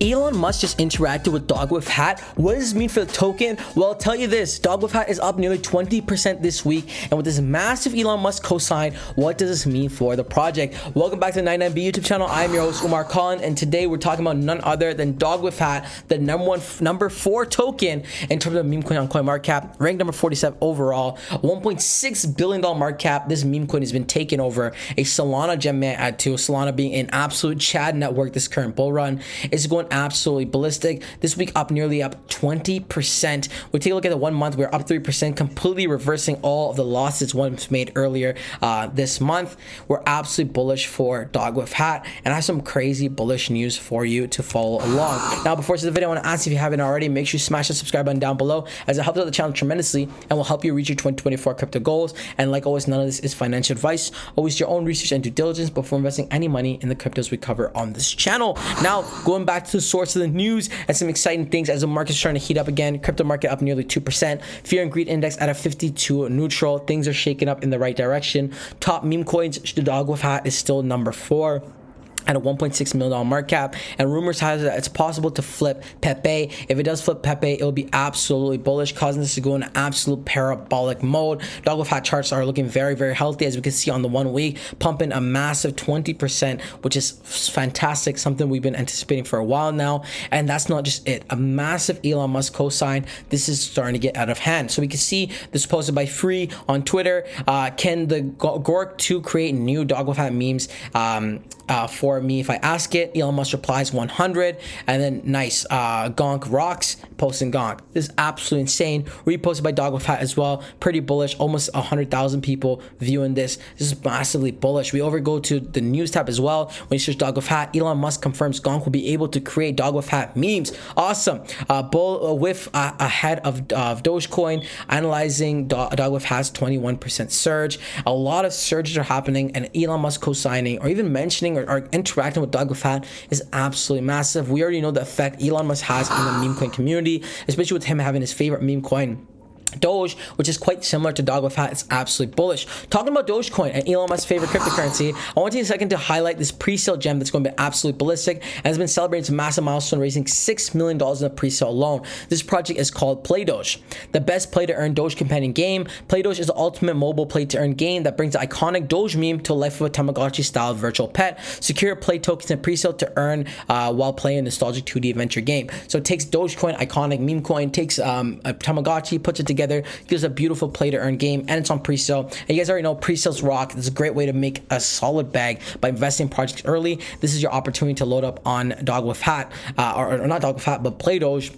Elon Musk just interacted with Dogwifhat. What does this mean for the token? Well, I'll tell you this, Dogwifhat is up nearly 20% this week, and with this massive Elon Musk cosign, what does this mean for the project? Welcome back to the 99B YouTube channel. I'm your host, Umar Khan, and today we're talking about none other than Dogwifhat, the number 4 token in terms of meme coin on CoinMarketCap, ranked number 47 overall, $1.6 billion market cap. This meme coin has been taken over. A Solana gem may add to, Solana being an absolute Chad network this current bull run. It's going absolutely ballistic. This week up 20%. We take a look at the 1 month, we're up 3%, completely reversing all of the losses once made earlier this month. We're absolutely bullish for Dogwifhat, and I have some crazy bullish news for you to follow along. Now, before the video, I want to ask if you haven't already, make sure you smash the subscribe button down below, as it helps out the channel tremendously and will help you reach your 2024 crypto goals. And like always, none of this is financial advice. Always your own research and due diligence before investing any money in the cryptos we cover on this channel. Now, going back to the source of the news and some exciting things as the market's starting to heat up again. Crypto market up nearly 2%. Fear and greed index at a 52 neutral. Things are shaking up in the right direction. Top meme coins, the Dogwifhat is still number 4 at a $1.6 million market cap, and rumors has it that it's possible to flip pepe. If it does flip pepe, it will be absolutely bullish, causing this to go in absolute parabolic mode. Dogwifhat charts are looking very, very healthy, as we can see on the 1 week, pumping a massive 20%, which is fantastic, something we've been anticipating for a while now. And that's not just it, a massive Elon Musk cosign. This is starting to get out of hand. So we can see this is posted by Free on Twitter. Can the Gork 2 create new Dogwifhat memes for me if I ask it? Elon Musk replies 100, and then nice, Gonk rocks, posting Gonk. This is absolutely insane. Reposted by Dogwifhat as well, pretty bullish, almost 100,000 people viewing this. This is massively bullish. We go to the news tab as well. When you search Dogwifhat, Elon Musk confirms Gonk will be able to create Dogwifhat memes. Awesome. Bull whiff ahead of Dogecoin, analyzing Dogwifhat's 21% surge. A lot of surges are happening, and Elon Musk co-signing or even mentioning or interacting with Dogwifhat is absolutely massive. We already know the effect Elon Musk has in the meme coin community, especially with him having his favorite meme coin, Doge, which is quite similar to Dogwifhat. It's absolutely bullish. Talking about Dogecoin and Elon Musk's favorite cryptocurrency, I want to take a second to highlight this pre-sale gem that's going to be absolutely ballistic and has been celebrating its massive milestone, raising $6 million in the pre-sale alone. This project is called Playdoge, the best play-to-earn Doge companion game. Playdoge is the ultimate mobile play-to-earn game that brings the iconic Doge meme to life with a Tamagotchi-style virtual pet. Secure play tokens in pre-sale to earn while playing a nostalgic 2D adventure game. So it takes Dogecoin, iconic meme coin, takes a Tamagotchi, puts it together, gives a beautiful play to earn game, and it's on pre-sale. And you guys already know pre-sales rock. It's a great way to make a solid bag by investing in projects early. This is your opportunity to load up on Dogwifhat, or not Dogwifhat, but Playdoge,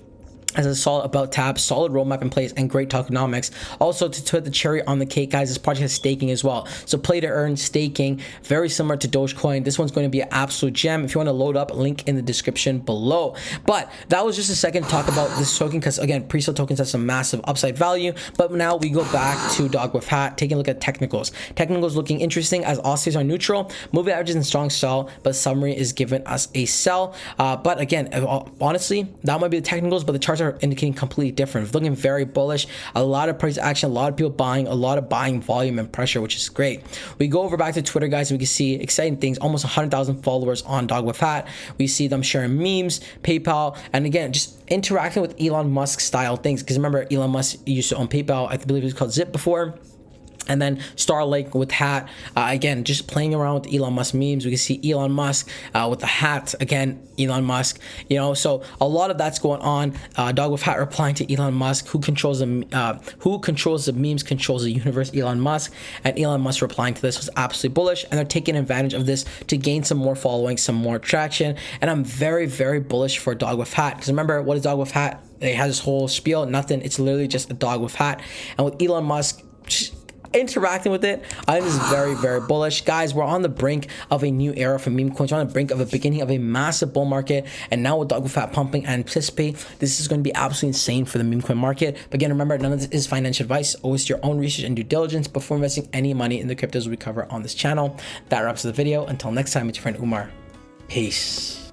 as a solid about tab, solid roadmap in place, and great tokenomics. Also, to put the cherry on the cake, guys, this project has staking as well. So play to earn, staking, very similar to Dogecoin. This one's going to be an absolute gem. If you want to load up, link in the description below. But that was just a second to talk about this token, because again, pre-sale tokens have some massive upside value. But now we go back to Dogwifhat, taking a look at technicals. Technicals looking interesting as oscillators are neutral, moving averages in strong sell, but summary is giving us a sell. But again, honestly, that might be the technicals, but the charts are indicating completely different. It's looking very bullish. A lot of price action, a lot of people buying, a lot of buying volume and pressure, which is great. We go over back to Twitter, guys, and we can see exciting things. Almost 100,000 followers on Dogwifhat. We see them sharing memes, PayPal, and again, just interacting with Elon Musk style things. Because remember, Elon Musk used to own PayPal. I believe it was called Zip before. And then Starlink with hat, again, just playing around with Elon Musk memes. We can see Elon Musk with the hat, again, Elon Musk, you know, so a lot of that's going on. Dogwifhat replying to Elon Musk, who controls the memes controls the universe, Elon Musk. And Elon Musk replying to this was absolutely bullish, and they're taking advantage of this to gain some more following, some more traction. And I'm very, very bullish for Dogwifhat, because remember, what is Dogwifhat? It has this whole spiel, nothing. It's literally just a Dogwifhat. And with Elon Musk interacting with it, I think this is very, very bullish. Guys, we're on the brink of a new era for meme coins. We're on the brink of a beginning of a massive bull market, and now with Dogwifhat pumping, I anticipate this is going to be absolutely insane for the meme coin market. But again, remember, none of this is financial advice. Always your own research and due diligence before investing any money in the cryptos we cover on this channel. That wraps up the video. Until next time, it's your friend Umar. Peace.